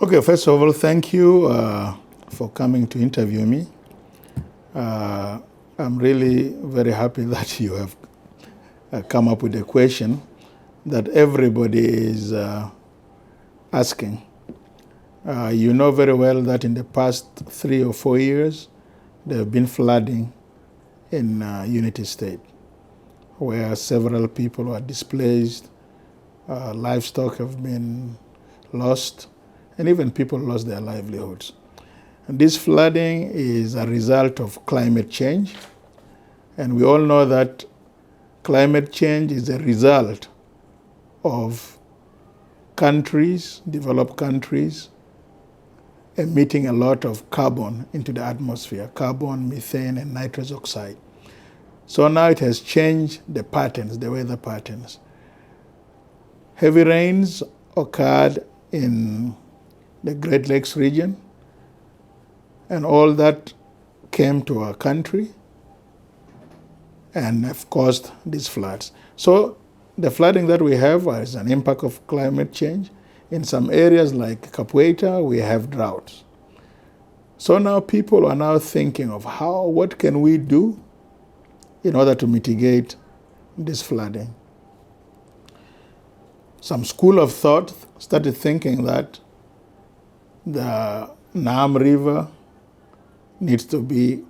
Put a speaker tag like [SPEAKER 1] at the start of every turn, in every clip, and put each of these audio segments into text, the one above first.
[SPEAKER 1] Okay, first of all, thank you for coming to interview me. I'm really very happy that you have come up with a question that everybody is asking. You know very well that in the past 3 or 4 years, there have been flooding in Unity State, where several people were displaced, livestock have been lost, and even people lost their livelihoods. And this flooding is a result of climate change, and we all know that climate change is a result of countries, developed countries, emitting a lot of carbon into the atmosphere, carbon, methane, and nitrous oxide. So now it has changed the patterns, the weather patterns. Heavy rains occurred in the Great Lakes region, and all that came to our country and have caused these floods. So the flooding that we have is an impact of climate change. In some areas like Capoeira, we have droughts. So now people are now thinking of what can we do in order to mitigate this flooding. Some school of thought started thinking that the Naam River needs to be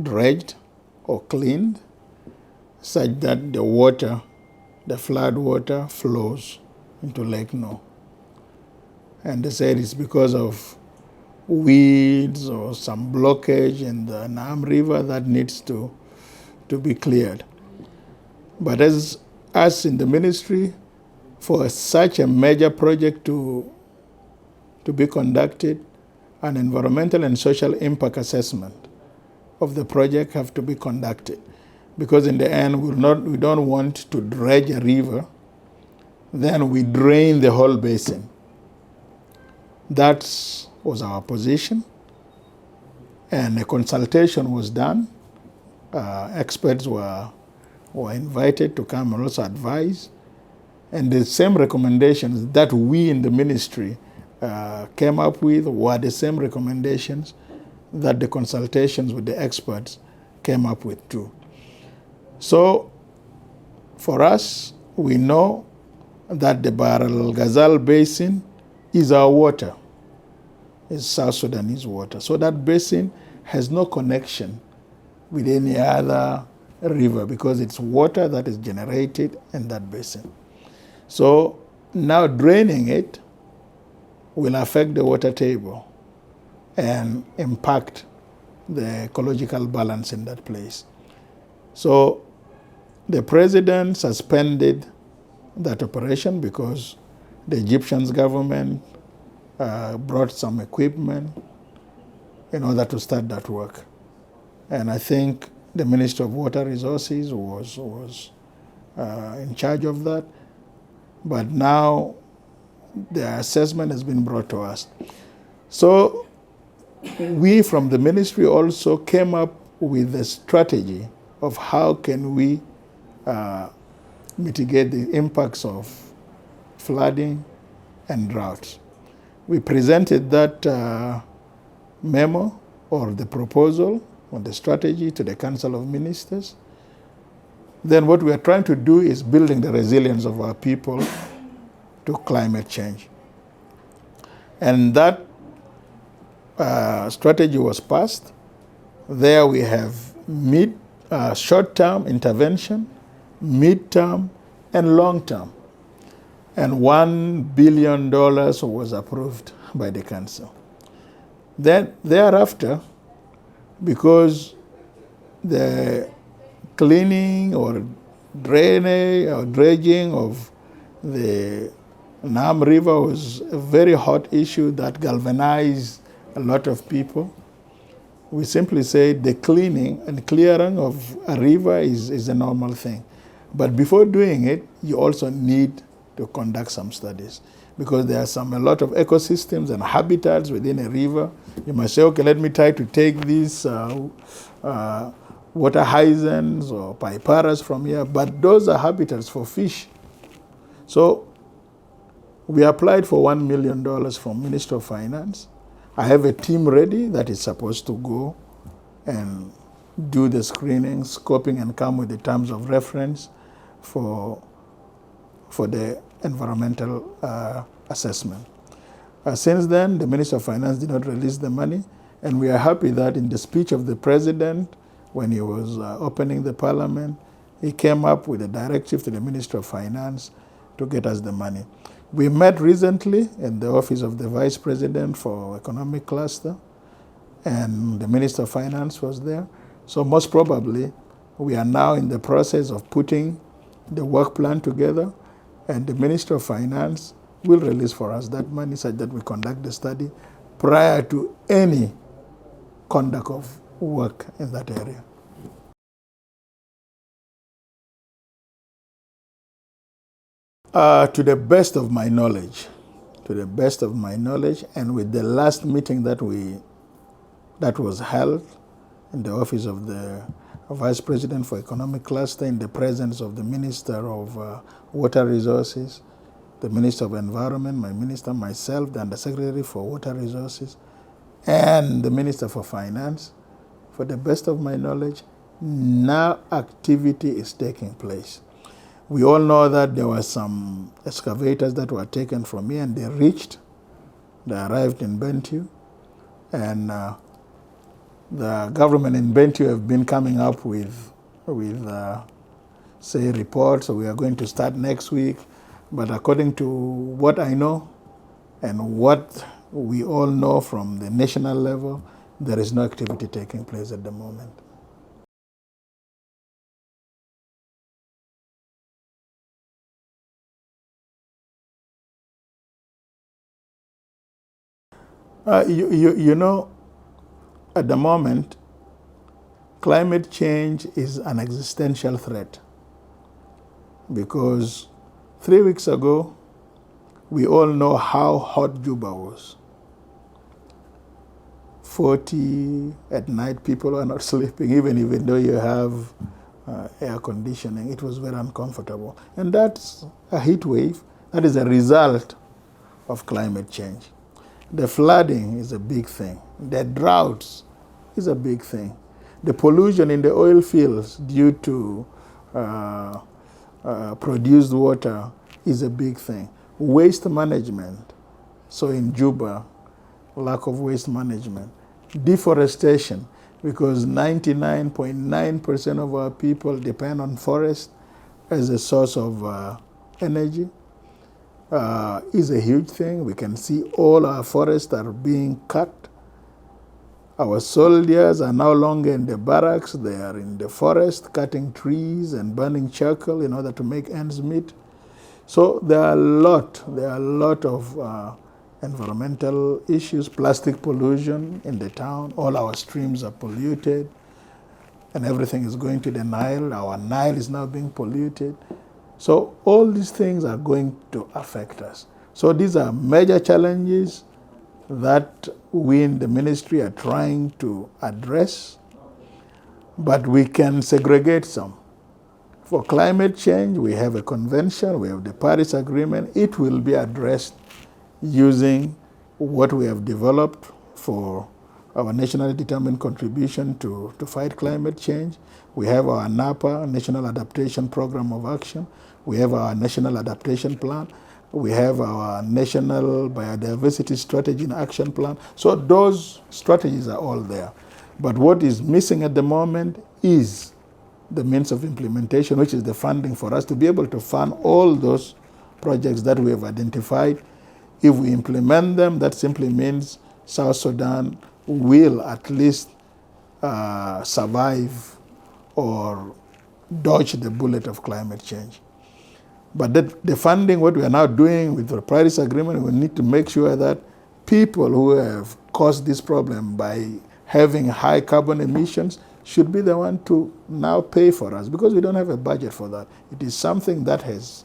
[SPEAKER 1] dredged or cleaned such that the water, the flood water, flows into Lake No. And they said it's because of weeds or some blockage in the Naam River that needs to be cleared. But as us in the ministry, for such a major project to be conducted, an environmental and social impact assessment of the project have to be conducted. Because in the end, we don't want to dredge a river, then we drain the whole basin. That was our position, and a consultation was done. Experts were invited to come and also advise, and the same recommendations that we in the ministry came up with were the same recommendations that the consultations with the experts came up with too. So for us, we know that the Bahr el Ghazal Basin is our water, is South Sudanese water. So that basin has no connection with any other river because it's water that is generated in that basin. So now draining it will affect the water table and impact the ecological balance in that place. So the president suspended that operation because the Egyptian government brought some equipment in order to start that work. And I think the Minister of Water Resources was in charge of that. But now the assessment has been brought to us. So we from the ministry also came up with a strategy of how can we mitigate the impacts of flooding and droughts. We presented that memo or the proposal or the strategy to the Council of Ministers. Then what we are trying to do is building the resilience of our people to climate change. And that strategy was passed. There we have short-term intervention, mid-term, and long-term. And $1 billion was approved by the council. Then thereafter, because the cleaning or drainage or dredging of the Naam River was a very hot issue that galvanized a lot of people, we simply said the cleaning and clearing of a river is a normal thing. But before doing it, you also need to conduct some studies because there are a lot of ecosystems and habitats within a river. You must say, okay, let me try to take these water hyacinths or piparas from here, but those are habitats for fish. So We applied for $1 million from Minister of Finance. I have a team ready that is supposed to go and do the screening, scoping, and come with the terms of reference for the environmental assessment. Since then, the Minister of Finance did not release the money, and we are happy that in the speech of the President, when he was opening the Parliament, he came up with a directive to the Minister of Finance to get us the money. We met recently in the office of the Vice President for Economic Cluster, and the Minister of Finance was there. So most probably, we are now in the process of putting the work plan together, and the Minister of Finance will release for us that money such that we conduct the study prior to any conduct of work in that area. To the best of my knowledge, and with the last meeting that was held in the office of the Vice President for Economic Cluster in the presence of the Minister of Water Resources, the Minister of Environment, my minister, myself, the Undersecretary for Water Resources, and the Minister for Finance, for the best of my knowledge, no activity is taking place. We all know that there were some excavators that were taken from here and they arrived in Bentiu, and the government in Bentiu have been coming up with say reports, so we are going to start next week. But according to what I know and what we all know from the national level, there is no activity taking place at the moment. You know, at the moment, climate change is an existential threat, because 3 weeks ago, we all know how hot Juba was. 40 at night, people are not sleeping, even though you have air conditioning. It was very uncomfortable. And that's a heat wave. That is a result of climate change. The flooding is a big thing. The droughts is a big thing. The pollution in the oil fields due to produced water is a big thing. Waste management. So in Juba, lack of waste management. Deforestation, because 99.9% of our people depend on forest as a source of energy, is a huge thing. We can see all our forests are being cut. Our soldiers are no longer in the barracks. They are in the forest cutting trees and burning charcoal in order to make ends meet. So there are a lot of environmental issues, plastic pollution in the town. All our streams are polluted and everything is going to the Nile. Our Nile is now being polluted. So all these things are going to affect us. So these are major challenges that we in the ministry are trying to address, but we can segregate some. For climate change, we have a convention, we have the Paris Agreement. It will be addressed using what we have developed for our nationally determined contribution to fight climate change. We have our NAPA, National Adaptation Program of Action. We have our National Adaptation Plan. We have our National Biodiversity Strategy and Action Plan. So those strategies are all there. But what is missing at the moment is the means of implementation, which is the funding for us to be able to fund all those projects that we have identified. If we implement them, that simply means South Sudan will at least survive or dodge the bullet of climate change. But the funding, what we are now doing with the Paris Agreement, we need to make sure that people who have caused this problem by having high carbon emissions should be the one to now pay for us, because we don't have a budget for that. It is something that has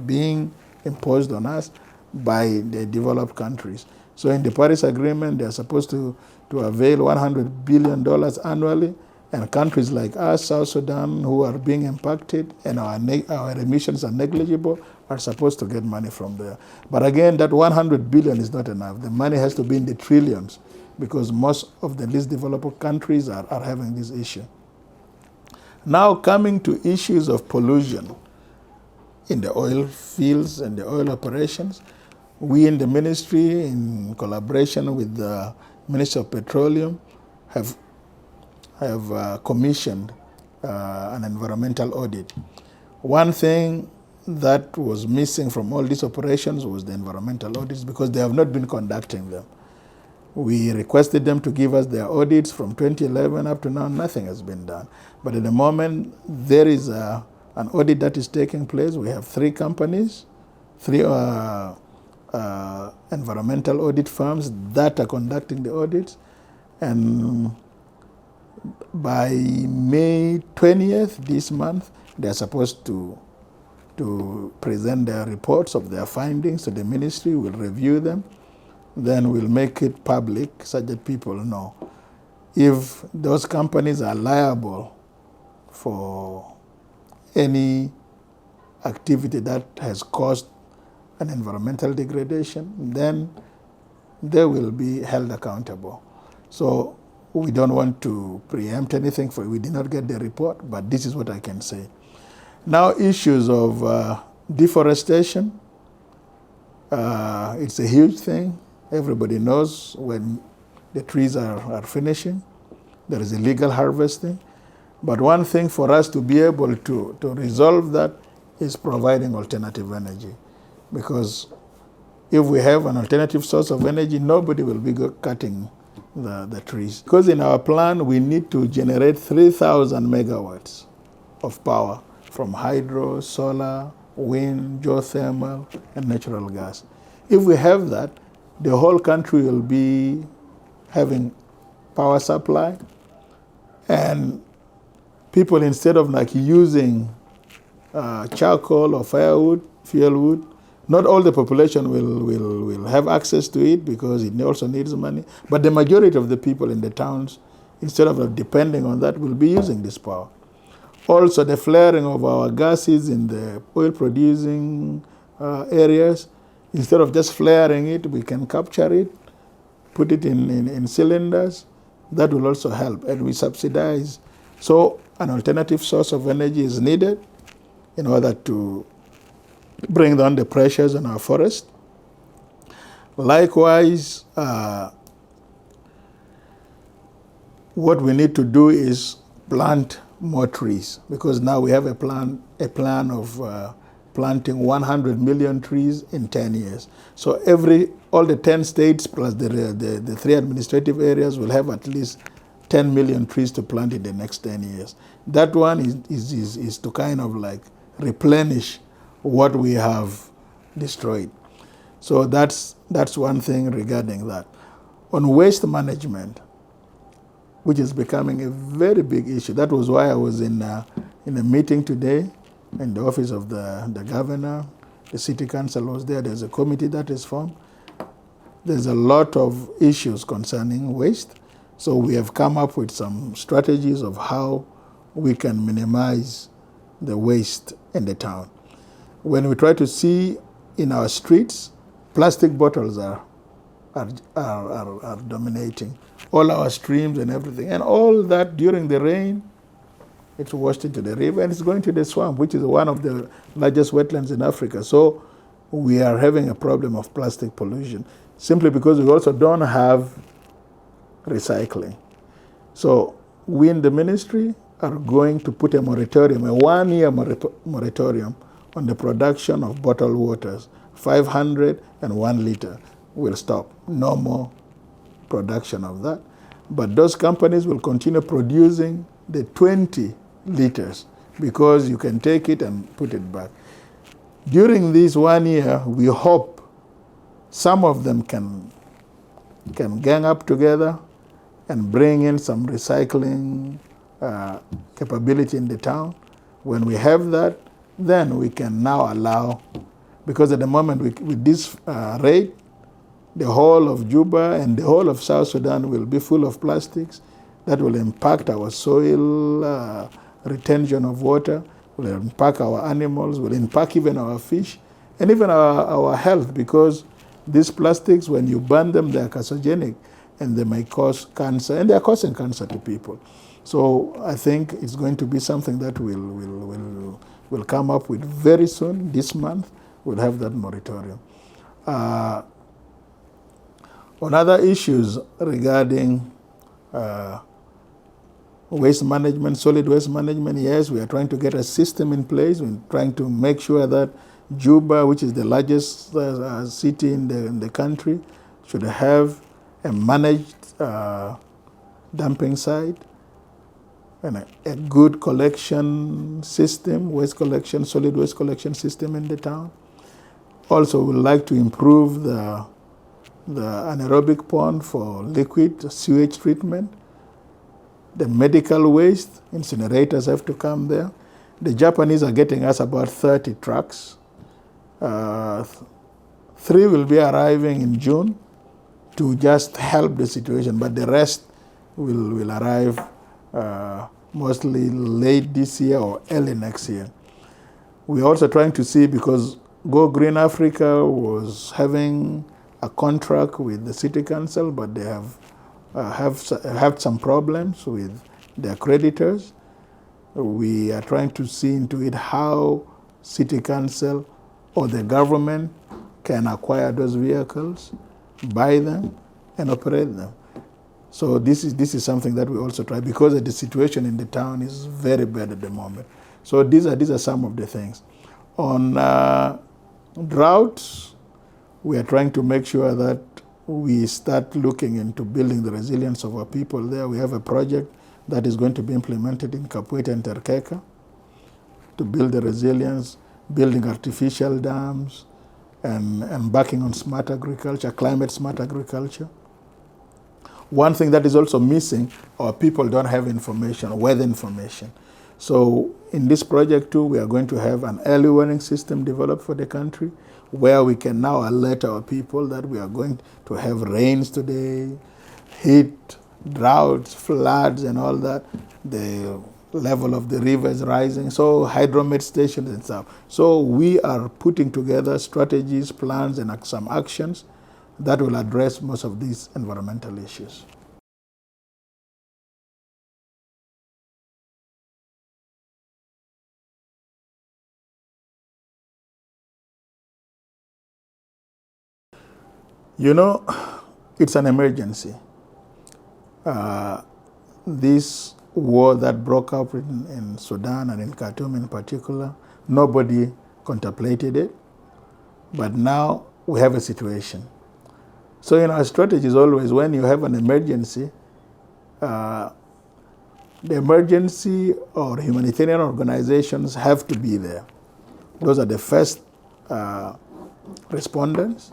[SPEAKER 1] been imposed on us by the developed countries. So in the Paris Agreement, they are supposed to avail $100 billion annually, and countries like us, South Sudan, who are being impacted and our emissions are negligible, are supposed to get money from there. But again, that 100 billion is not enough. The money has to be in the trillions because most of the least developed countries are having this issue. Now coming to issues of pollution in the oil fields and the oil operations, we in the ministry, in collaboration with the Minister of Petroleum, have commissioned an environmental audit. One thing that was missing from all these operations was the environmental audits because they have not been conducting them. We requested them to give us their audits from 2011 up to now. Nothing has been done. But at the moment, there is an audit that is taking place. We have 3 companies, 3 environmental audit firms that are conducting the audits. And by May 20th this month, they're supposed to present their reports of their findings to the ministry. We'll review them. Then we'll make it public so that people know if those companies are liable for any activity that has caused an environmental degradation, then they will be held accountable. So we don't want to preempt anything, for we did not get the report, but this is what I can say. Now, issues of deforestation, it's a huge thing. Everybody knows when the trees are finishing, there is illegal harvesting. But one thing for us to be able to resolve that is providing alternative energy. Because if we have an alternative source of energy, nobody will be cutting the trees. Because in our plan, we need to generate 3,000 megawatts of power from hydro, solar, wind, geothermal, and natural gas. If we have that, the whole country will be having power supply, and people, instead of like using charcoal or firewood, fuel wood, not all the population will have access to it because it also needs money, but the majority of the people in the towns, instead of depending on that, will be using this power. Also, the flaring of our gases in the oil-producing areas, instead of just flaring it, we can capture it, put it in cylinders. That will also help, and we subsidize. So an alternative source of energy is needed in order to bring down the pressures on our forest. Likewise, what we need to do is plant more trees, because now we have a plan of planting 100 million trees in 10 years. So all the 10 states plus the 3 administrative areas will have at least 10 million trees to plant in the next 10 years. That one is to kind of like replenish what we have destroyed. So that's one thing regarding that. On waste management, which is becoming a very big issue. That was why I was in a meeting today in the office of the governor. The city council was there. There's a committee that is formed. There's a lot of issues concerning waste. So we have come up with some strategies of how we can minimize the waste in the town. When we try to see in our streets, plastic bottles are dominating all our streams and everything. And all that during the rain, it's washed into the river and it's going to the swamp, which is one of the largest wetlands in Africa. So we are having a problem of plastic pollution simply because we also don't have recycling. So we in the ministry are going to put a moratorium, a 1-year moratorium on the production of bottled waters. 500 and 1 liter will stop. No more production of that. But those companies will continue producing the 20 liters because you can take it and put it back. During this 1 year, we hope some of them can gang up together and bring in some recycling capability in the town. When we have that, then we can now allow, because at the moment with this rate, the whole of Juba and the whole of South Sudan will be full of plastics. That will impact our soil, retention of water, will impact our animals, will impact even our fish. and even our health, because these plastics, when you burn them, they are carcinogenic and they may cause cancer, and they are causing cancer to people. So I think it's going to be something that we'll come up with very soon. This month, we'll have that moratorium. On other issues regarding waste management, solid waste management, yes, we are trying to get a system in place. We're trying to make sure that Juba, which is the largest city in the country, should have a managed dumping site and a good collection system, waste collection, solid waste collection system in the town. Also, we'd like to improve the anaerobic pond for liquid sewage treatment. The medical waste, incinerators have to come there. The Japanese are getting us about 30 trucks. 3 will be arriving in June to just help the situation, but the rest will arrive mostly late this year or early next year. We're also trying to see, because Go Green Africa was having a contract with the city council, but they have some problems with their creditors. We are trying to see into it how city council or the government can acquire those vehicles, buy them, and operate them. So this is something that we also try, because the situation in the town is very bad at the moment. So these are some of the things. On droughts, we are trying to make sure that we start looking into building the resilience of our people there. We have a project that is going to be implemented in Kapweta and Terkeka to build the resilience, building artificial dams, and embarking on smart agriculture, climate smart agriculture. One thing that is also missing, our people don't have information, weather information. So in this project too, we are going to have an early warning system developed for the country, where we can now alert our people that we are going to have rains today, heat, droughts, floods, and all that. The level of the river is rising, so hydromet stations and stuff. So we are putting together strategies, plans, and some actions that will address most of these environmental issues. You know, it's an emergency. This war that broke out in Sudan and in Khartoum in particular, nobody contemplated it, but now we have a situation. So our strategy is always, when you have an emergency, the emergency or humanitarian organizations have to be there. Those are the first respondents.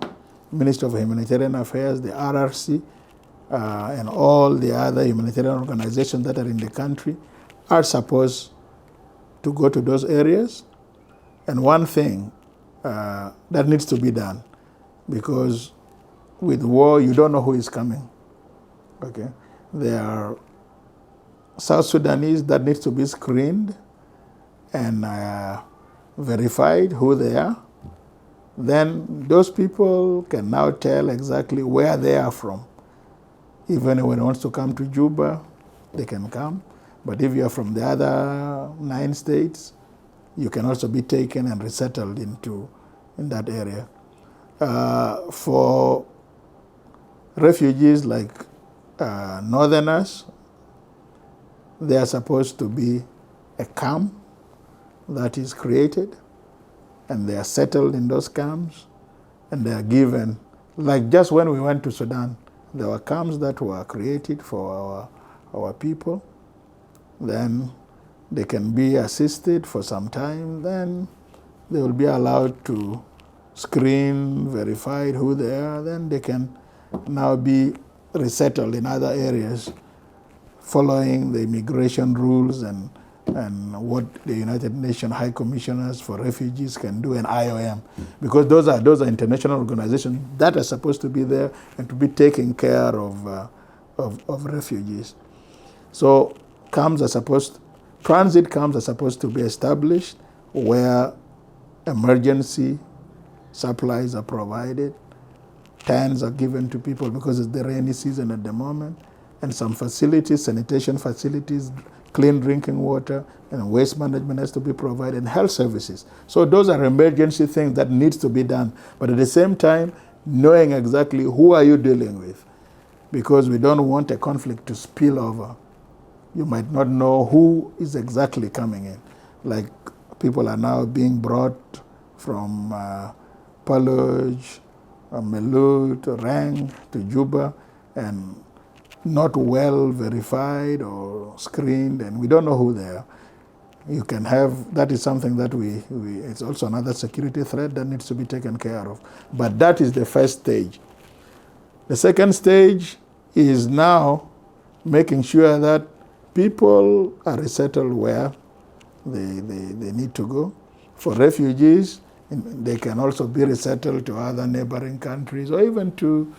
[SPEAKER 1] Ministry of Humanitarian Affairs, the RRC, and all the other humanitarian organizations that are in the country are supposed to go to those areas. And one thing that needs to be done, because with war, you don't know who is coming. Okay, there are South Sudanese that needs to be screened and verified who they are. Then those people can now tell exactly where they are from. Even when they want to come to Juba, they can come. But if you are from the other 9 states, you can also be taken and resettled in that area. For refugees like northerners, they are supposed to be a camp that is created, and they are settled in those camps, and they are given, like just when we went to Sudan, there were camps that were created for our people. Then they can be assisted for some time, then they will be allowed to screen, verified who they are, then they can now be resettled in other areas following the immigration rules and what the United Nations High Commissioners for Refugees can do, and IOM, because those are international organizations that are supposed to be there and to be taking care of refugees. So transit camps are supposed to be established where emergency supplies are provided, tents are given to people because it's the rainy season at the moment, and some facilities, sanitation facilities, clean drinking water, and waste management has to be provided, and health services. So those are emergency things that needs to be done. But at the same time, knowing exactly who are you dealing with, because we don't want a conflict to spill over. You might not know who is exactly coming in. Like people are now being brought from Paluj, Melut, Rang to Juba, and not well verified or screened, and we don't know who they are. You can have, that is something that it's also another security threat that needs to be taken care of. But that is the first stage. The second stage is now making sure that people are resettled where they need to go. For refugees, they can also be resettled to other neighboring countries or even to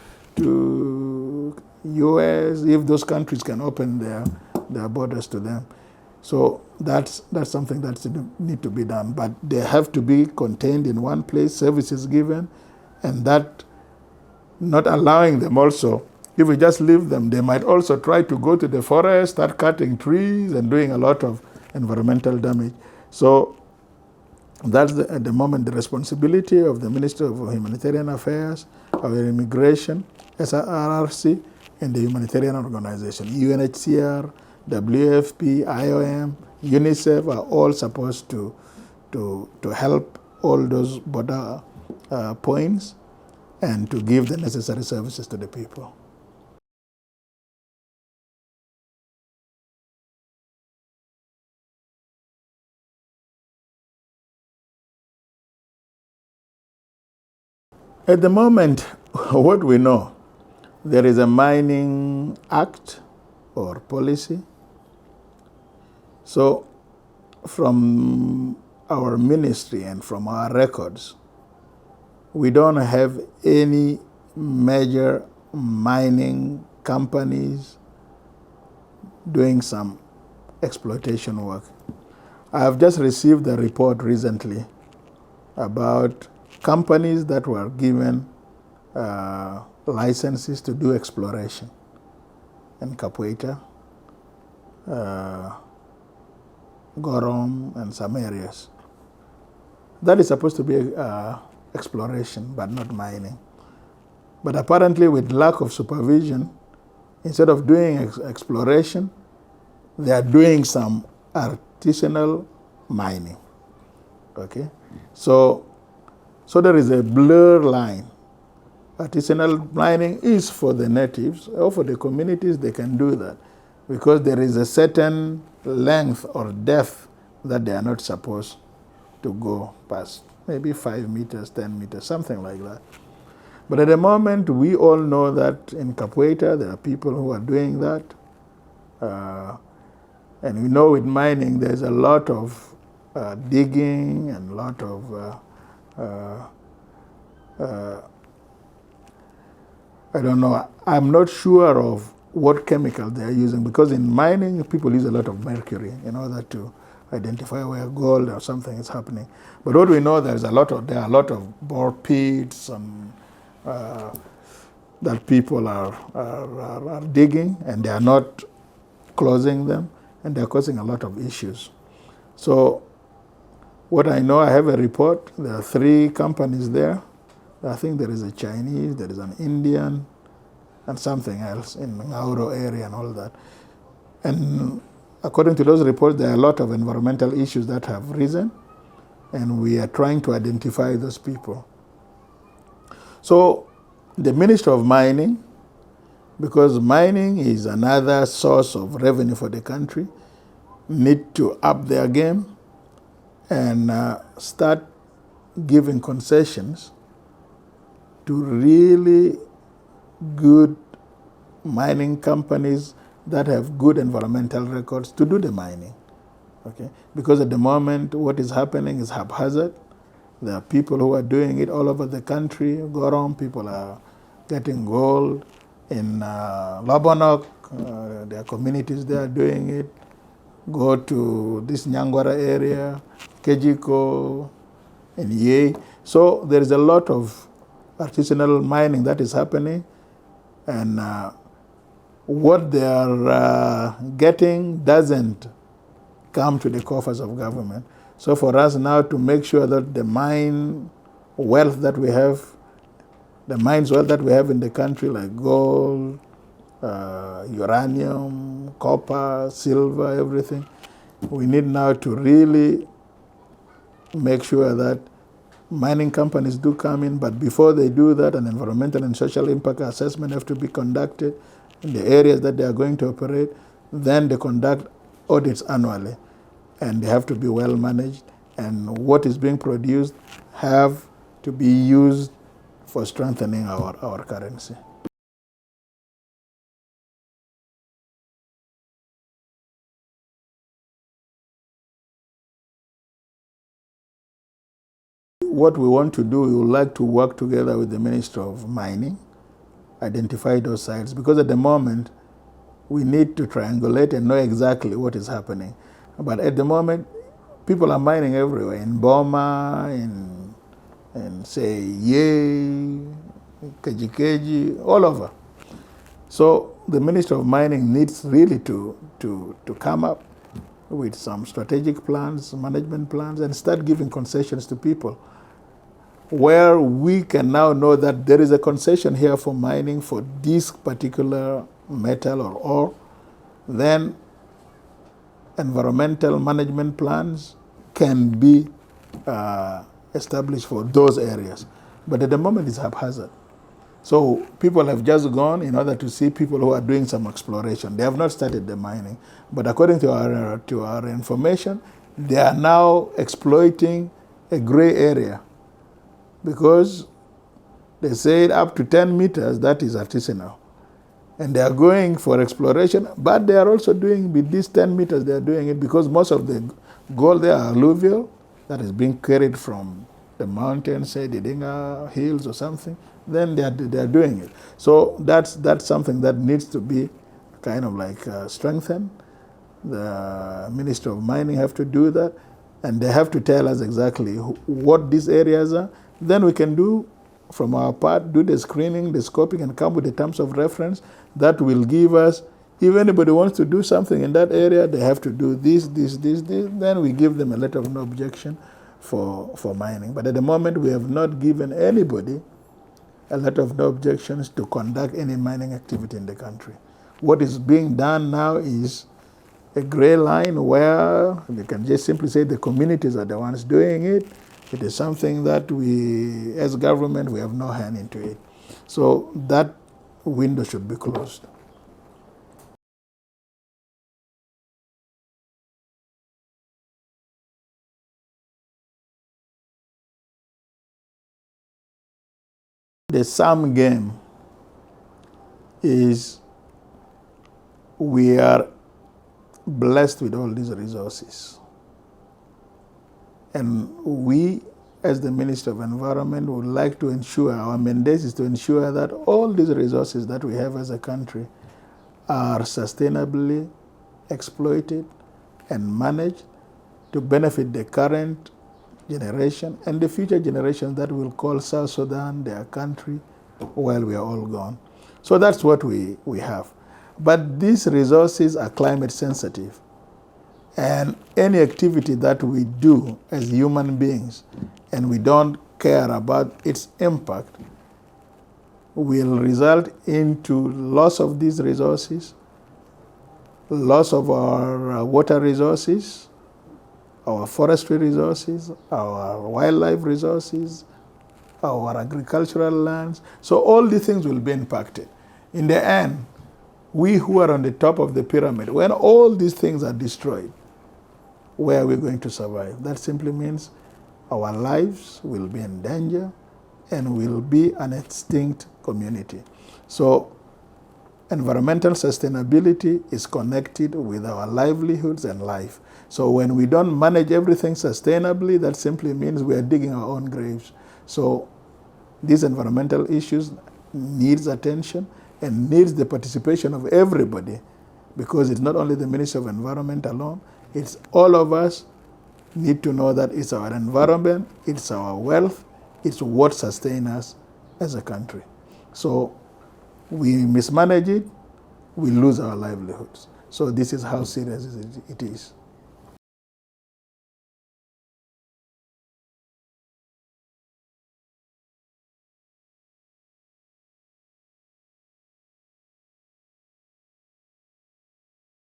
[SPEAKER 1] US, if those countries can open their borders to them. So that's something that need to be done. But they have to be contained in one place, services given, and that not allowing them also, if we just leave them, they might also try to go to the forest, start cutting trees and doing a lot of environmental damage. So that's at the moment the responsibility of the Ministry of Humanitarian Affairs, of Immigration, SRRC, and the humanitarian organization. UNHCR, WFP, IOM, UNICEF are all supposed to help all those border points and to give the necessary services to the people. At the moment, what we know, there is a mining act or policy. So from our ministry and from our records, we don't have any major mining companies doing some exploitation work. I have just received a report recently about companies that were given licenses to do exploration in Capoeira, Gorom, and some areas. That is supposed to be exploration, but not mining. But apparently, with lack of supervision, instead of doing exploration, they are doing some artisanal mining. Okay, so there is a blur line. Artisanal mining is for the natives or for the communities. They can do that because there is a certain length or depth that they are not supposed to go past. Maybe 5 meters, 10 meters, something like that. But at the moment, we all know that in Capoeira, there are people who are doing that. And we know with mining, there's a lot of digging and a lot of, I don't know, I'm not sure of what chemical they are using, because in mining, people use a lot of mercury in order to identify where gold or something is happening. But what we know, there are a lot of bore pits and that people are digging, and they are not closing them, and they're causing a lot of issues. So what I know, I have a report. There are 3 companies there. I think there is a Chinese, there is an Indian, and something else in the Nauru area and all that. And according to those reports, there are a lot of environmental issues that have risen, and we are trying to identify those people. So the Ministry of Mining, because mining is another source of revenue for the country, need to up their game and start giving concessions to really good mining companies that have good environmental records to do the mining. Okay? Because at the moment, what is happening is haphazard. There are people who are doing it all over the country. Gorom, people are getting gold. In Lobonok, there are communities there doing it. Go to this Nyangwara area, Kejiko, in Yei. So there is a lot of artisanal mining that is happening, and what they are getting doesn't come to the coffers of government. So for us now to make sure that the mine wealth that we have, the mines wealth that we have in the country, like gold, uranium, copper, silver, everything, we need now to really make sure that mining companies do come in, but before they do that, an environmental and social impact assessment have to be conducted in the areas that they are going to operate. Then they conduct audits annually, and they have to be well managed, and what is being produced have to be used for strengthening our currency. What we want to do, we would like to work together with the Minister of Mining, identify those sites, because at the moment, we need to triangulate and know exactly what is happening. But at the moment, people are mining everywhere, in Boma, in say, Yei, Kejikeji, all over. So the Minister of Mining needs really to come up with some strategic plans, management plans, and start giving concessions to people, where we can now know that there is a concession here for mining for this particular metal or ore. Then environmental management plans can be established for those areas. But at the moment, it's haphazard. So people have just gone in order to see people who are doing some exploration. They have not started the mining. But according to our information, they are now exploiting a gray area, because they said up to 10 meters, that is artisanal. And they are going for exploration, but they are also doing, with these 10 meters, they are doing it because most of the gold there are alluvial, that is being carried from the mountains, say Didinga Hills or something. Then they are doing it. So that's something that needs to be kind of like strengthened. The Minister of Mining have to do that, and they have to tell us exactly what these areas are. Then we can do, from our part, do the screening, the scoping, and come with the terms of reference that will give us, if anybody wants to do something in that area, they have to do this. Then we give them a letter of no objection for mining. But at the moment, we have not given anybody a letter of no objections to conduct any mining activity in the country. What is being done now is a gray line where you can just simply say the communities are the ones doing it. It is something that we, as government, we have no hand into it. So that window should be closed. The sum game is we are blessed with all these resources. And we, as the Minister of Environment, would like to ensure, our mandate is to ensure that all these resources that we have as a country are sustainably exploited and managed to benefit the current generation and the future generations that will call South Sudan their country while we are all gone. So that's what we have. But these resources are climate sensitive. And any activity that we do as human beings and we don't care about its impact will result into loss of these resources, loss of our water resources, our forestry resources, our wildlife resources, our agricultural lands. So all these things will be impacted. In the end, we who are on the top of the pyramid, when all these things are destroyed, where are we going to survive? That simply means our lives will be in danger and will be an extinct community. So environmental sustainability is connected with our livelihoods and life. So when we don't manage everything sustainably, that simply means we are digging our own graves. So these environmental issues needs attention and needs the participation of everybody, because it's not only the Ministry of Environment alone, it's all of us need to know that it's our environment, it's our wealth, it's what sustains us as a country. So we mismanage it, we lose our livelihoods. So this is how serious it is.